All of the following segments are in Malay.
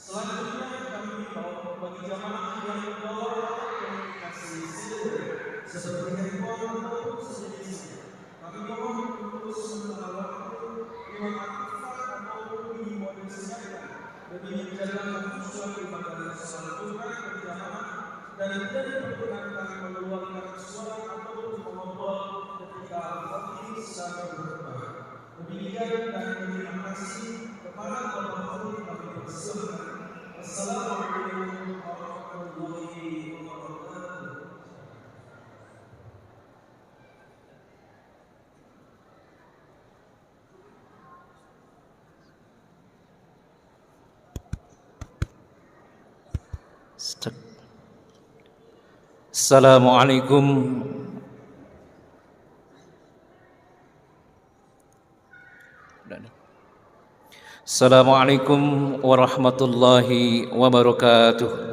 Selanjutnya kami himbau bagi jamaah yang membawa alat komunikasi seluler seperti handphone ataupun sejenisnya. Kami mohon untuk sementara waktu dinonaktifkan ataupun dimodifikasikan demi menjaga kekhusyuan ibadah salat Jumat berjamaah dan tidak diperkenankan mengeluarkan suara ataupun mengobrol ketika al-fatihah sedang berkhutbah. Demikian dan terima kasih kepada Bapak-Bapak kami persilakan. Assalamualaikum warahmatullahi wabarakatuh. Assalamualaikum Assalamualaikum warahmatullahi wabarakatuh.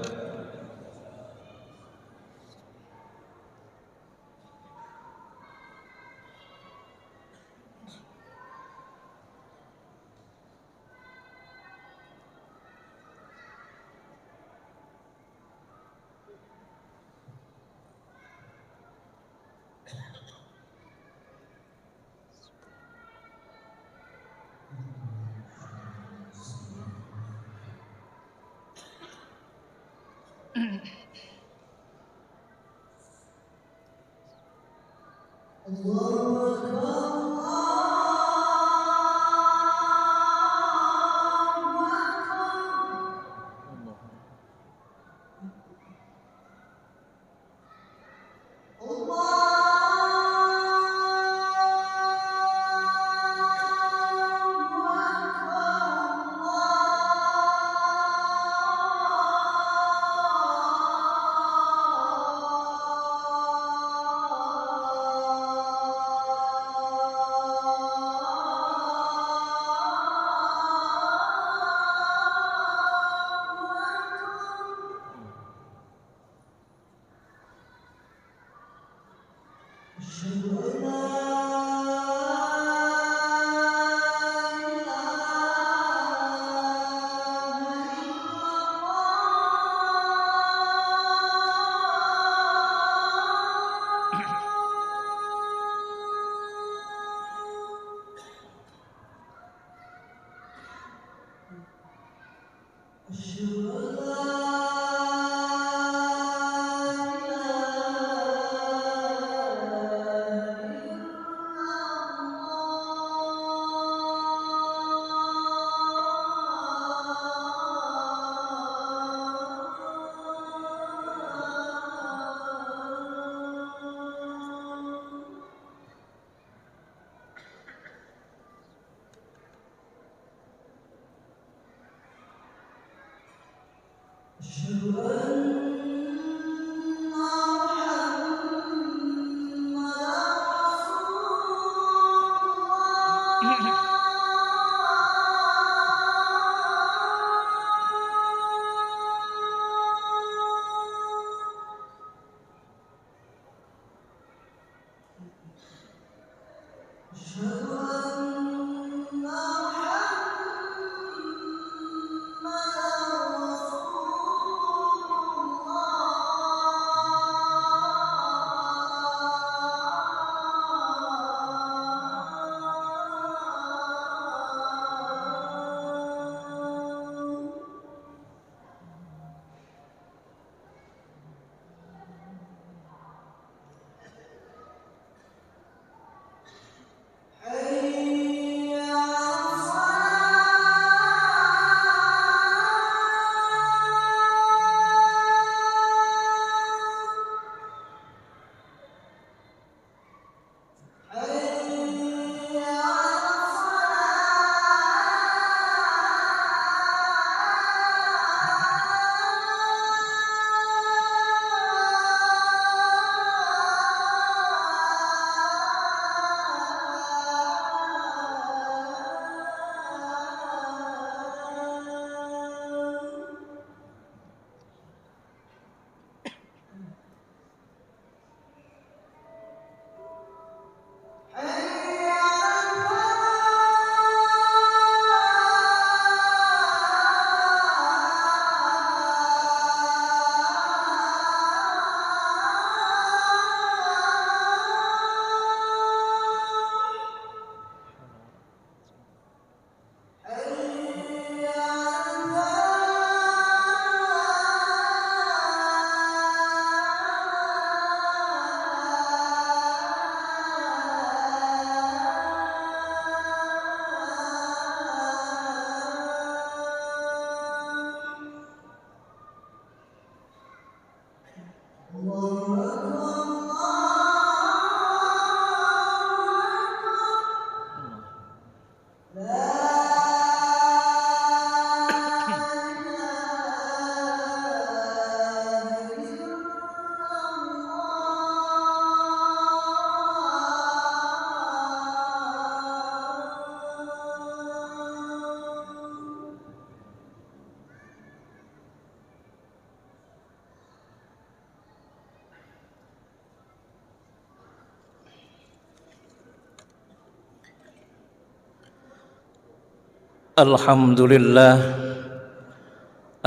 Alhamdulillah,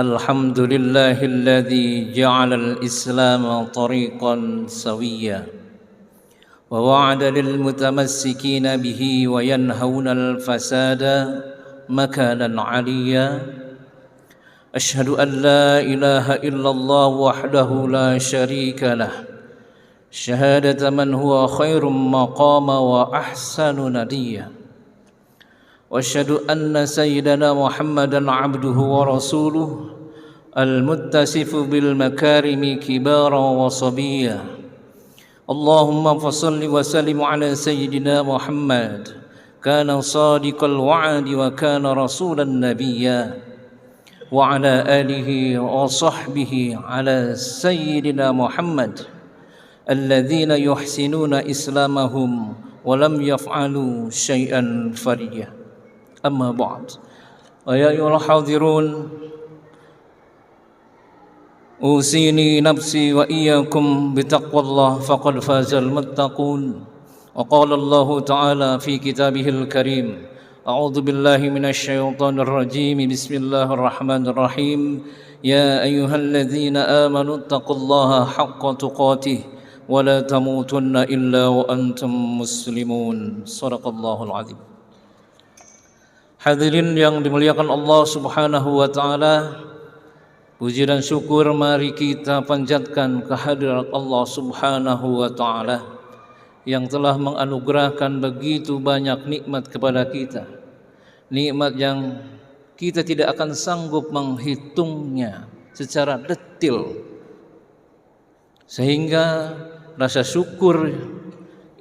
alhamdulillahilladzi ja'alal Islam tariqan sawiyya wa wa'ada lil mutamassikina bihi wa yanhauna al fasada makanan 'aliyya. Ashhadu an la ilaha illallah wahdahu la syarika lah, syahadata man huwa khairum maqama wa ahsanu nadiyya. واشهد ان سيدنا محمدا عبده ورسوله المتصف بالمكارم كبارا وصبيا. اللهم فصل وسلم على سيدنا محمد، كان صادق الوعد وكان رسولا نبيا، وعلى اله وصحبه على سيدنا محمد الذين يحسنون اسلامهم ولم يفعلوا شيئا فريا. أما بعد، ويا أيها الحاضرون، أوصيني نفسي وإياكم بتقوى الله فقد فاز المتقون. وقال الله تعالى في كتابه الكريم: أعوذ بالله من الشيطان الرجيم، بسم الله الرحمن الرحيم. يا أيها الذين آمنوا اتقوا الله حق تقاته ولا تموتن إلا وأنتم مسلمون. صدق الله العظيم. Hadirin yang dimuliakan Allah Subhanahu wa taala, puji dan syukur mari kita panjatkan kehadirat Allah Subhanahu wa taala yang telah menganugerahkan begitu banyak nikmat kepada kita. Nikmat yang kita tidak akan sanggup menghitungnya secara detil. Sehingga rasa syukur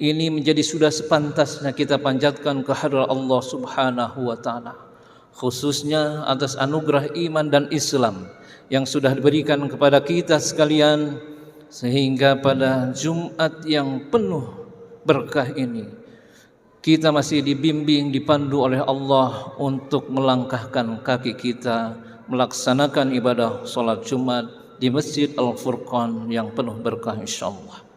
ini menjadi sudah sepantasnya kita panjatkan kehadirat Allah Subhanahu wa taala, khususnya atas anugerah iman dan Islam yang sudah diberikan kepada kita sekalian, sehingga pada Jumat yang penuh berkah ini kita masih dibimbing, dipandu oleh Allah untuk melangkahkan kaki kita melaksanakan ibadah salat Jumat di Masjid Al-Furqan yang penuh berkah insyaallah.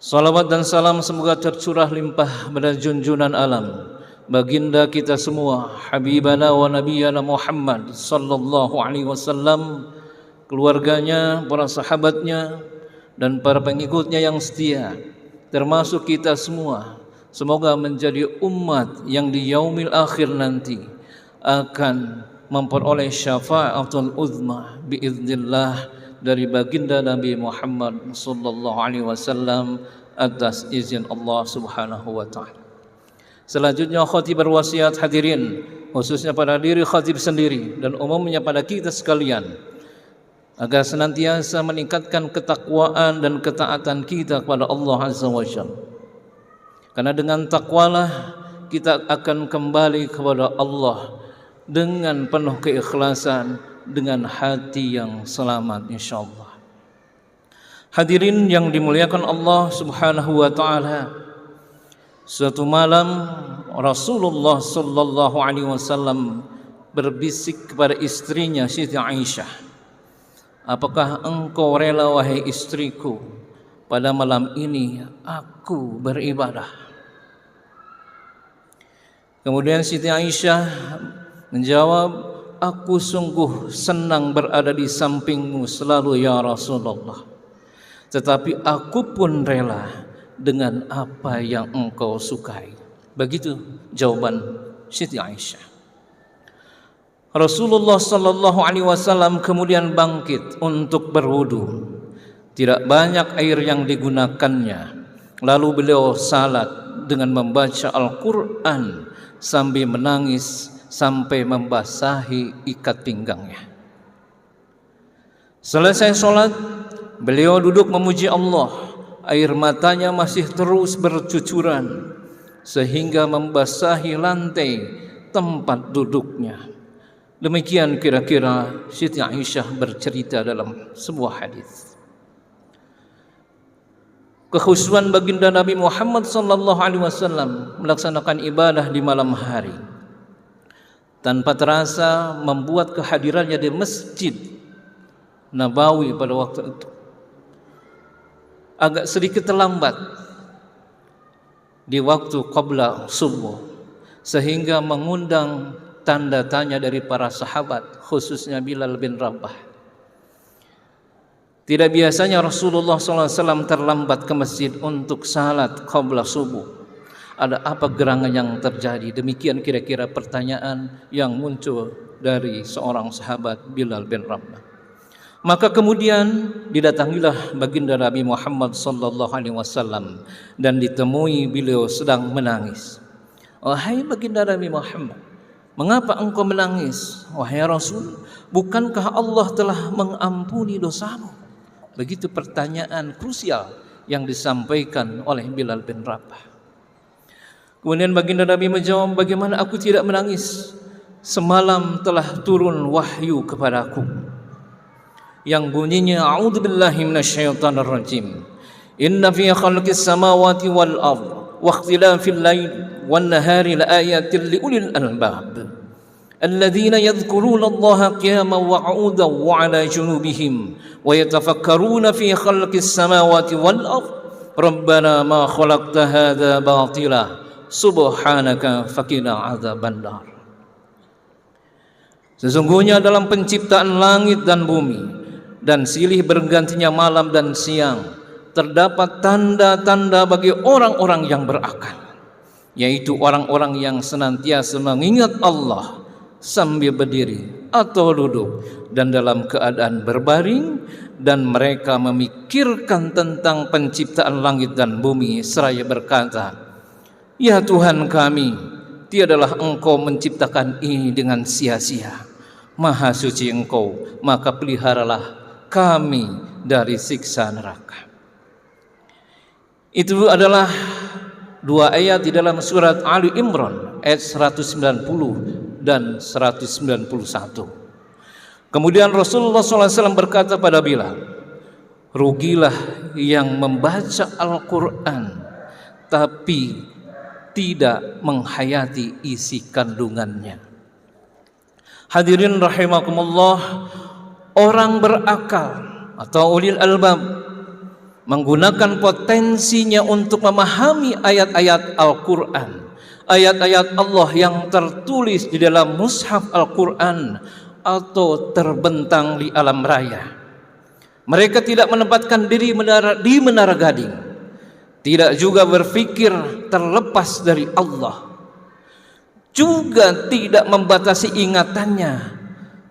Salawat dan salam semoga tercurah limpah pada junjungan alam, baginda kita semua, habibana wa nabiyana Muhammad sallallahu alaihi wasallam, keluarganya, para sahabatnya, dan para pengikutnya yang setia, termasuk kita semua. Semoga menjadi umat yang di yaumil akhir nanti akan memperoleh syafaatul uzma biiznillah dari baginda Nabi Muhammad sallallahu alaihi wasallam atas izin Allah Subhanahu wa taala. Selanjutnya khatib berwasiat, hadirin, khususnya pada diri khatib sendiri dan umumnya pada kita sekalian, agar senantiasa meningkatkan ketakwaan dan ketaatan kita kepada Allah Azza wa Jalla. Karena dengan takwalah kita akan kembali kepada Allah dengan penuh keikhlasan, dengan hati yang selamat insyaallah. Hadirin yang dimuliakan Allah Subhanahu wa taala, suatu malam Rasulullah sallallahu alaihi wasallam berbisik kepada istrinya Siti Aisyah, "Apakah engkau rela wahai istriku, pada malam ini aku beribadah?" Kemudian Siti Aisyah menjawab, "Aku sungguh senang berada di sampingmu selalu ya Rasulullah. Tetapi aku pun rela dengan apa yang engkau sukai." Begitu jawaban Siti Aisyah. Rasulullah sallallahu alaihi wasallam kemudian bangkit untuk berwudu. Tidak banyak air yang digunakannya. Lalu beliau salat dengan membaca Al-Qur'an sambil menangis sampai membasahi ikat pinggangnya. Selesai sholat, beliau duduk memuji Allah. Air matanya masih terus bercucuran sehingga membasahi lantai tempat duduknya. Demikian kira-kira Siti Aisyah bercerita dalam sebuah hadis. Kekhusyuan baginda Nabi Muhammad sallallahu alaihi wasallam melaksanakan ibadah di malam hari tanpa terasa membuat kehadirannya di Masjid Nabawi pada waktu itu agak sedikit terlambat di waktu qabla subuh, sehingga mengundang tanda tanya dari para sahabat, khususnya Bilal bin Rabah. Tidak biasanya Rasulullah SAW terlambat ke masjid untuk salat qabla subuh. Ada apa gerangan yang terjadi? Demikian kira-kira pertanyaan yang muncul dari seorang sahabat Bilal bin Rabah. Maka kemudian didatangilah baginda Nabi Muhammad SAW dan ditemui beliau sedang menangis. Wahai baginda Nabi Muhammad, mengapa engkau menangis? Wahai Rasul, bukankah Allah telah mengampuni dosamu? Begitu pertanyaan krusial yang disampaikan oleh Bilal bin Rabah. Kemudian baginda Nabi menjawab, bagaimana aku tidak menangis? Semalam telah turun wahyu kepadaku yang bunyinya, a'udzubillahi minasyaitonir rajim. Inna fi khalqis samawati wal ardh wa ikhtilafil lail wan nahari laayatin liulil albab. الذين يذكرون الله قياما وقعودا وعلى جنوبهم ويتفكرون في خلق السماوات والأرض ربنا ما خلقت هذا باطلا سبحانك فقنا عذاب النار. Sesungguhnya dalam penciptaan langit dan bumi dan silih bergantinya malam dan siang terdapat tanda-tanda bagi orang-orang yang berakal, yaitu orang-orang yang senantiasa mengingat Allah sambil berdiri atau duduk dan dalam keadaan berbaring, dan mereka memikirkan tentang penciptaan langit dan bumi seraya berkata, ya Tuhan kami, tiadalah Engkau menciptakan ini dengan sia-sia. Maha suci Engkau, maka peliharalah kami dari siksa neraka. Itu adalah dua ayat di dalam surat Ali Imran ayat 190 dan 191. Kemudian Rasulullah SAW berkata pada Bilal, rugilah yang membaca Al-Quran tapi tidak menghayati isi kandungannya. Hadirin rahimakumullah, orang berakal atau ulil albab menggunakan potensinya untuk memahami ayat-ayat Al-Quran, ayat-ayat Allah yang tertulis di dalam mushaf Al-Quran atau terbentang di alam raya. Mereka tidak menempatkan diri di menara gading, tidak juga berpikir terlepas dari Allah, juga tidak membatasi ingatannya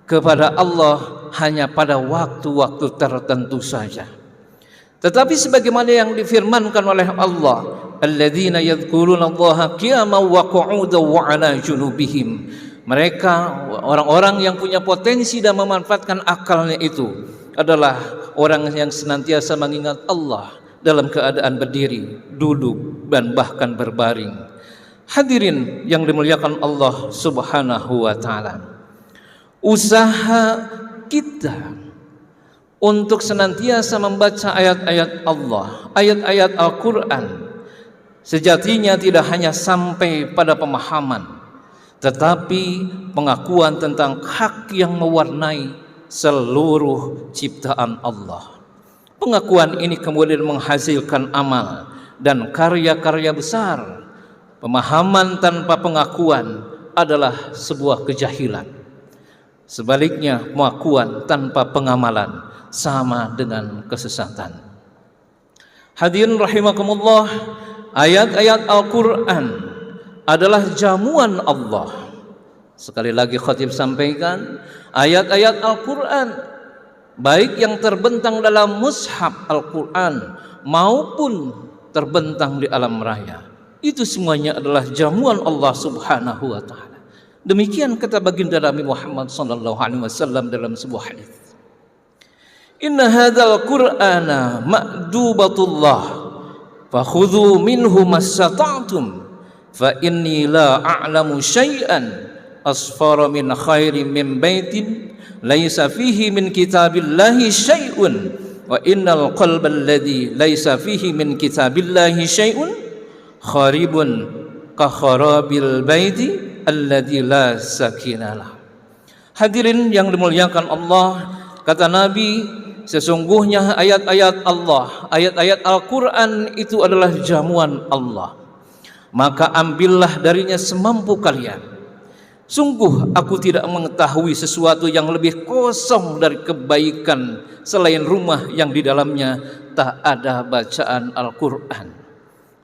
kepada Allah hanya pada waktu-waktu tertentu saja. Tetapi sebagaimana yang difirmankan oleh Allah, alladzina yadhkuruna Allaha qiyaman wa qu'udan wa 'ala junubihim. Mereka orang-orang yang punya potensi dan memanfaatkan akalnya itu adalah orang yang senantiasa mengingat Allah dalam keadaan berdiri, duduk, dan bahkan berbaring. Hadirin yang dimuliakan Allah Subhanahu wa taala, usaha kita untuk senantiasa membaca ayat-ayat Allah, ayat-ayat Al-Quran, sejatinya tidak hanya sampai pada pemahaman, tetapi pengakuan tentang hak yang mewarnai seluruh ciptaan Allah. Pengakuan ini kemudian menghasilkan amal dan karya-karya besar. Pemahaman tanpa pengakuan adalah sebuah kejahilan. Sebaliknya, pengakuan tanpa pengamalan sama dengan kesesatan. Hadirin rahimakumullah, ayat-ayat Al-Quran adalah jamuan Allah. Sekali lagi khatib sampaikan, ayat-ayat Al-Quran baik yang terbentang dalam mushaf Al-Quran maupun terbentang di alam raya, itu semuanya adalah jamuan Allah Subhanahu wa taala. Demikian kata baginda Nabi Muhammad SAW dalam sebuah hadis, inna hadzal qur'ana ma'dubatullah fakhudhu minhu mastata'tum fa inni la a'lamu syai'an asfara min khairin min baitin laisa fihi min kitabillahi syai'un wa innal qalba alladhi laisa fihi min kitabillahi syai'un kharibun ka kharabil baiti alladhi la sakinalah. Hadirin yang dimuliakan Allah, kata Nabi, sesungguhnya ayat-ayat Allah, ayat-ayat Al-Quran itu adalah jamuan Allah. Maka ambillah darinya semampu kalian, Sungguh aku tidak mengetahui sesuatu yang lebih kosong dari kebaikan selain rumah yang di dalamnya tak ada bacaan Al-Quran.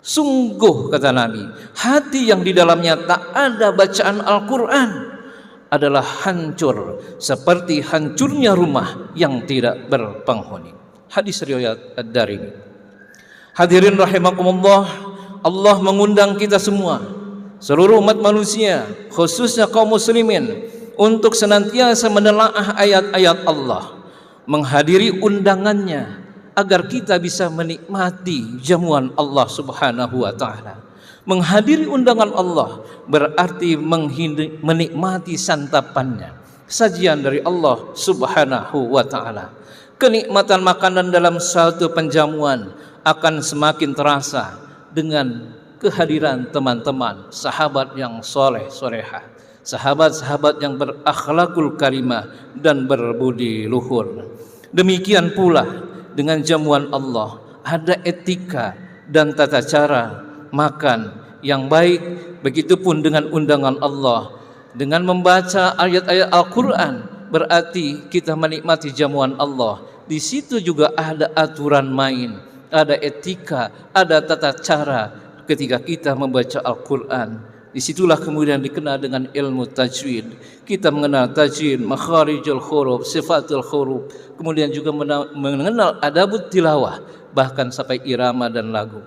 Sungguh, kata Nabi, hati yang di dalamnya tak ada bacaan Al-Quran adalah hancur seperti hancurnya rumah yang tidak berpenghuni. Hadis riwayat Ad-Darimi. Hadirin rahimakumullah, Allah mengundang kita semua, seluruh umat manusia, khususnya kaum muslimin, untuk senantiasa menelaah ayat-ayat Allah, menghadiri undangannya agar kita bisa menikmati jamuan Allah Subhanahu wa taala. Menghadiri undangan Allah berarti menikmati santapannya, sajian dari Allah Subhanahu wa taala. Kenikmatan makanan dalam suatu penjamuan akan semakin terasa dengan kehadiran teman-teman, sahabat yang soleh solehah, sahabat-sahabat yang berakhlakul karimah dan berbudi luhur. Demikian pula dengan jamuan Allah ada etika dan tata cara makan yang baik. Begitupun dengan undangan Allah, dengan membaca ayat-ayat Al-Quran berarti kita menikmati jamuan Allah. Di situ juga ada aturan main, ada etika, ada tata cara ketika kita membaca Al-Quran. Disitulah kemudian dikenal dengan ilmu tajwid. Kita mengenal tajwid, makharijul huruf, sifatul huruf, kemudian juga mengenal adabut tilawah, bahkan sampai irama dan lagu.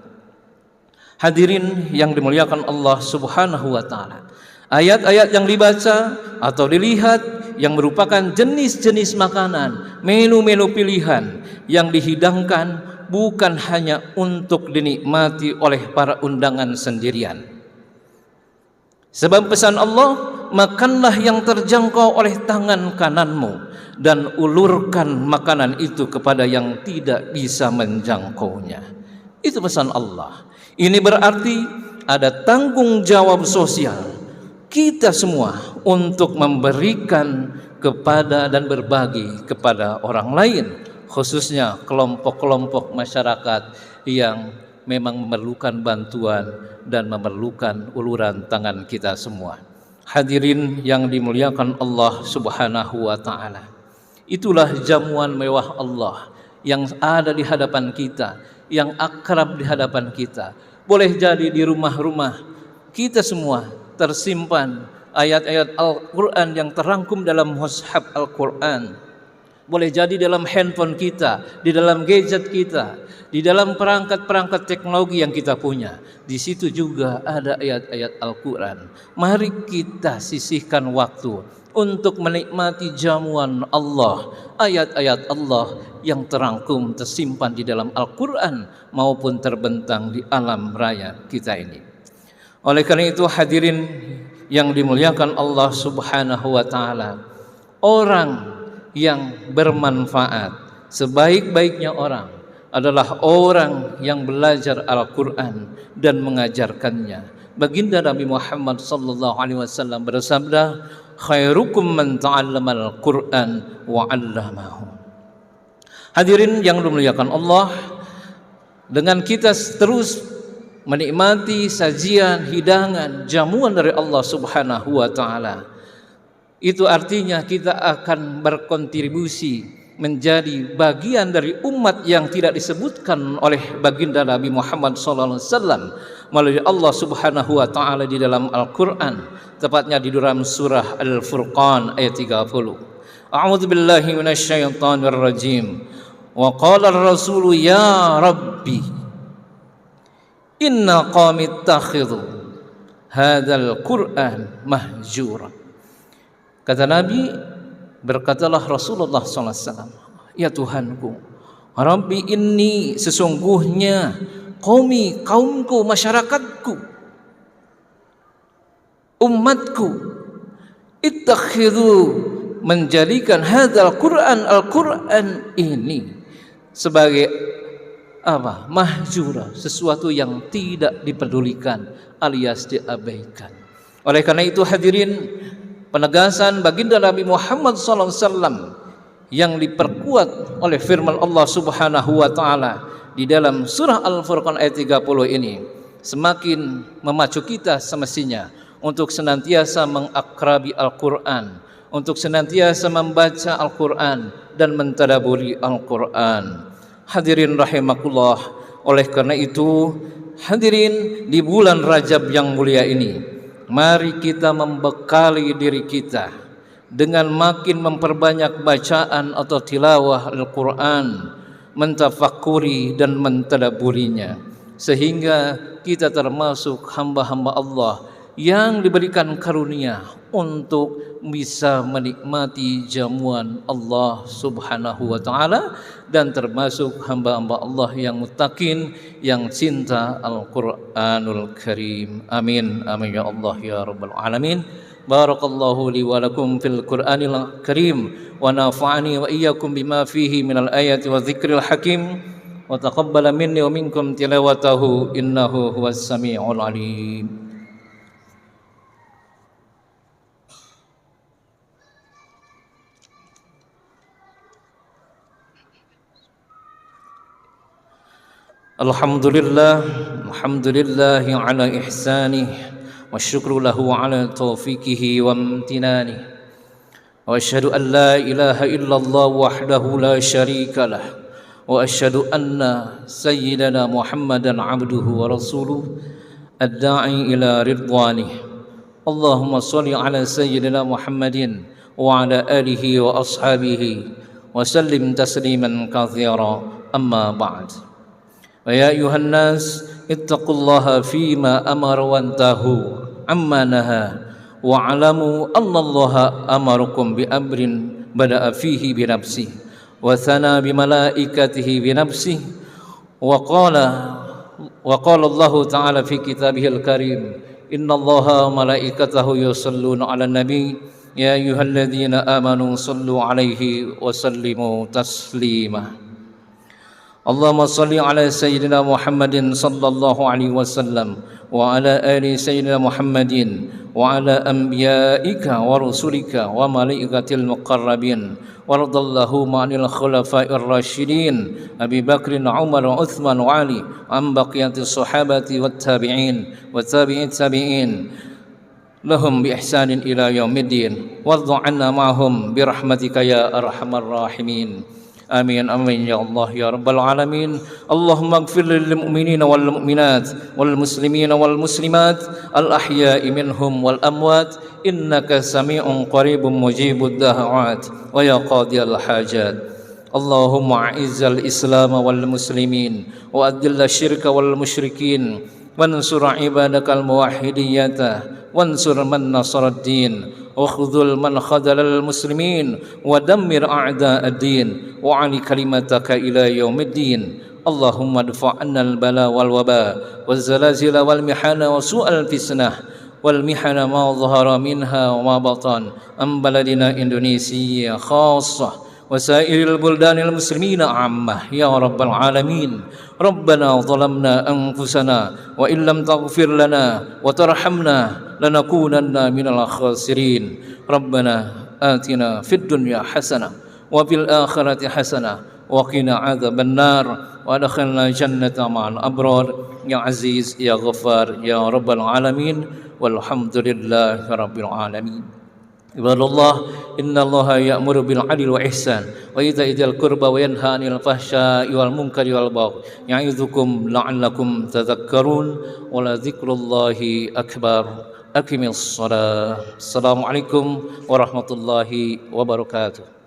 Hadirin yang dimuliakan Allah Subhanahu wa taala, ayat-ayat yang dibaca atau dilihat yang merupakan jenis-jenis makanan, menu-menu pilihan yang dihidangkan bukan hanya untuk dinikmati oleh para undangan sendirian. Sebab pesan Allah, makanlah yang terjangkau oleh tangan kananmu dan ulurkan makanan itu kepada yang tidak bisa menjangkaunya. Itu pesan Allah. Ini berarti ada tanggung jawab sosial kita semua untuk memberikan kepada dan berbagi kepada orang lain, khususnya kelompok-kelompok masyarakat yang memang memerlukan bantuan dan memerlukan uluran tangan kita semua. Hadirin yang dimuliakan Allah Subhanahu wa taala, itulah jamuan mewah Allah yang ada di hadapan kita, yang akrab di hadapan kita. Boleh jadi di rumah-rumah kita semua tersimpan ayat-ayat Al-Quran yang terangkum dalam mushaf Al-Quran. Boleh jadi dalam handphone kita, di dalam gadget kita, di dalam perangkat-perangkat teknologi yang kita punya. Di situ juga ada ayat-ayat Al-Quran. Mari kita sisihkan waktu untuk menikmati jamuan Allah, ayat-ayat Allah yang terangkum tersimpan di dalam Al-Quran maupun terbentang di alam raya kita ini. Oleh karena itu, hadirin yang dimuliakan Allah Subhanahu wa taala, orang yang bermanfaat, sebaik-baiknya orang adalah orang yang belajar Al-Quran dan mengajarkannya. Baginda Nabi Muhammad sallallahu alaihi wasallam bersabda, khairukum man ta'allamal Qur'an wa 'allamahu. Hadirin yang dimuliakan Allah, dengan kita terus menikmati sajian, hidangan, jamuan dari Allah Subhanahu wa taala, itu artinya kita akan berkontribusi menjadi bagian dari umat yang tidak disebutkan oleh baginda Nabi Muhammad sallallahu alaihi wasallam melalui Allah Subhanahu wa taala di dalam Al-Qur'an, tepatnya di dalam surah Al-Furqan ayat 30. A'udzu billahi minasyaitonir rajim. Wa qala ar-rasulu ya rabbi inna qaumi ittakhidhu hadzal Qur'an mahjura. Kata Nabi, berkatalah Rasulullah SAW, ya Tuhanku, Rabbi inni, sesungguhnya qaumi, kaumku, masyarakatku, umatku, ittakhidhu, menjadikan hadzal Qur'an, Al-Qur'an ini sebagai apa? Mahjura, sesuatu yang tidak dipedulikan alias diabaikan. Oleh karena itu hadirin, penegasan baginda Nabi Muhammad SAW yang diperkuat oleh firman Allah Subhanahu wa taala di dalam surah Al-Furqan ayat 30 ini semakin memacu kita semestinya untuk senantiasa mengakrabi Al-Quran, untuk senantiasa membaca Al-Quran dan mentadaburi Al-Quran. Hadirin rahimakumullah, oleh karena itu hadirin, di bulan Rajab yang mulia ini, mari kita membekali diri kita dengan makin memperbanyak bacaan atau tilawah Al-Quran, mentafakuri dan mentadaburinya, sehingga kita termasuk hamba-hamba Allah yang diberikan karunia untuk bisa menikmati jamuan Allah Subhanahu wa taala, dan termasuk hamba-hamba Allah yang muttaqin, yang cinta Al-Qur'anul Karim. Amin amin ya Allah ya rabbal alamin. Barakallahu li wa lakum fil Qur'anil Karim wa nafa'ani wa iyyakum bima fihi minal ayati wa dzikril hakim wa taqabbala minni wa minkum tilawatahu innahu huwas samiul alim. Alhamdulillah, alhamdulillah ala ihsanih, wa syukru lahu ala taufiqihi wa amtinani, wa asyhadu an la ilaha illallah wahdahu la syarika lah, wa asyhadu anna sayyidana Muhammadan abduhu wa rasuluh ad-da'i ila ridwanih. Allahumma salli ala sayyidina Muhammadin wa ala alihi wa ashabihi wa sallim tasliman katsira, amma ba'd. Ya ayuhan nas, ittaqullaha fima amara wa antahu amma naha, wa alamu annallaha amarukum bi amrin bada'a fihi bi nafsihi wa thana bi malaikatihi bi nafsihi wa qala Allah ta'ala fi kitabihil karim, innallaha wa malaikatahu yusalluna 'alan nabi ya ayyuhalladzina amanu sallu 'alaihi wa sallimu taslima. Allahumma salli ala sayyidina Muhammadin sallallahu alaihi wasallam wa ala ali sayyidina Muhammadin wa ala anbiya'ika wa rusulika wa malaikatil muqarrabin waradallahu ma'anil khulafa'ir rasyidin Abi Bakrin, Umar, Uthman wa Ali an baqiyatis sahabati wat tabi'in wa tabi'it tabi'in lahum bi ihsanin ila yaumiddin warḍa 'anna ma'hum bi rahmatika ya arhamar rahimin. Amin amin ya Allah ya rabbal alamin. Allahumma ighfir lil mu'minina wal mu'minat wal muslimina wal muslimat al ahya'i minhum wal amwat innaka sami'un qaribun mujibud da'awat wa ya qadiyal hajat. Allahumma a'izzal islam wal muslimin wa adilla syirka wal musyrikin wansur ibadakal muwahhidiyata wansur man nasaraddin وخذل من خذل المسلمين ودمر أعداء الدين وعلي كلمتك إلى يوم الدين. اللهم ادفع عنا البلاء والوباء والزلازل والمحن وسوء الفتنة والمحن ما ظهر منها وما بطن عن بلدنا إندونيسيا خاصة وسائر البلدان المسلمين عامة يا رب العالمين. ربنا ظلمنا أنفسنا وإن لم تغفر لنا وترحمنا لنكونن من الخاسرين. ربنا آتنا في الدنيا حسنة وفي الآخرة حسنة وقنا عذاب النار وادخلنا جنة مع الأبرار يا عزيز يا غفار يا رب العالمين. والحمد لله رب العالمين. Ibadallah, innallaha ya'muru bil 'adli wal ihsan wa ita'i dzil qurba wa yanha 'anil fahsya'i wal munkari wal baghi ya'idzukum la'allakum tadhakkarun wa la dzikrullahi akbar. Aqimis shalah. Assalamualaikum warahmatullahi wabarakatuh.